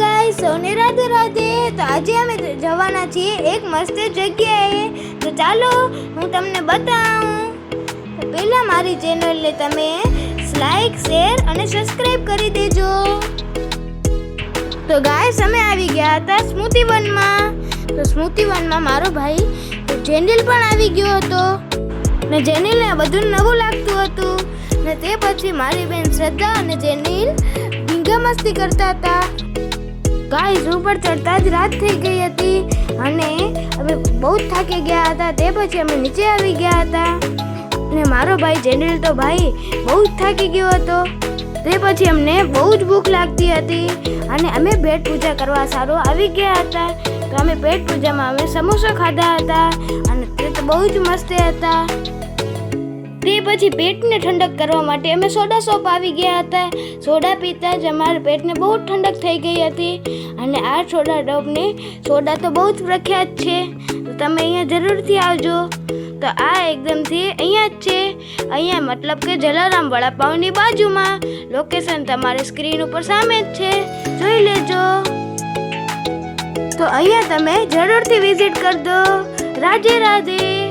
Guys, સોને રાધે રાધે. તો આજે અમે જવાના છીએ એક મસ્ત જગ્યાએ. તો ચાલો હું તમને બતાવું. તો પહેલા મારી ચેનલને તમે લાઈક, શેર અને સબસ્ક્રાઇબ કરી દેજો. તો ગાઈસ, અમે આવી ગયા હતા સ્મૃતિવનમાં. તો સ્મૃતિવનમાં મારો ભાઈ જેનિલ પણ આવી ગયો હતો ને જેનિલને બધું નવું લાગતું હતું. ને તે પછી મારી બેન શ્રદ્ધા અને જેનિલ ભીંગા મસ્તી કરતા હતા. ગાઈસ, ઉપર ચડતા જ રાત થઈ ગઈ હતી અને અમે બહુ થાકી ગયા હતા. તે પછી અમે નીચે આવી ગયા હતા ને મારો ભાઈ જેનિલ તો ભાઈ બહુ જ થાકી ગયો હતો. તે પછી અમને બહુ જ ભૂખ લાગતી હતી અને અમે પેટ પૂજા કરવા સારું આવી ગયા હતા. તો અમે પેટ પૂજામાં અમે સમોસા ખાધા હતા અને તે તો બહુ જ મસ્ત હતા. તે પછી પેટને ઠંડક કરવા માટે અમે સોડા શોપ આવી ગયા હતા. સોડા પીતા જ અમારા પેટને બહુ ઠંડક થઈ ગઈ હતી અને આ સોડા શોપની સોડા તો બહુ જ પ્રખ્યાત છે. તો તમે અહીંયા જરૂરથી આવજો. તો આ એકદમથી અહીંયા જ છે. અહીંયા મતલબ કે જલારામ વડાપાઉંની બાજુમાં. લોકેશન તમારી સ્ક્રીન ઉપર સામે જ છે, જોઈ લેજો. તો અહીંયા તમે જરૂરથી વિઝિટ કરજો. રાધે રાધે.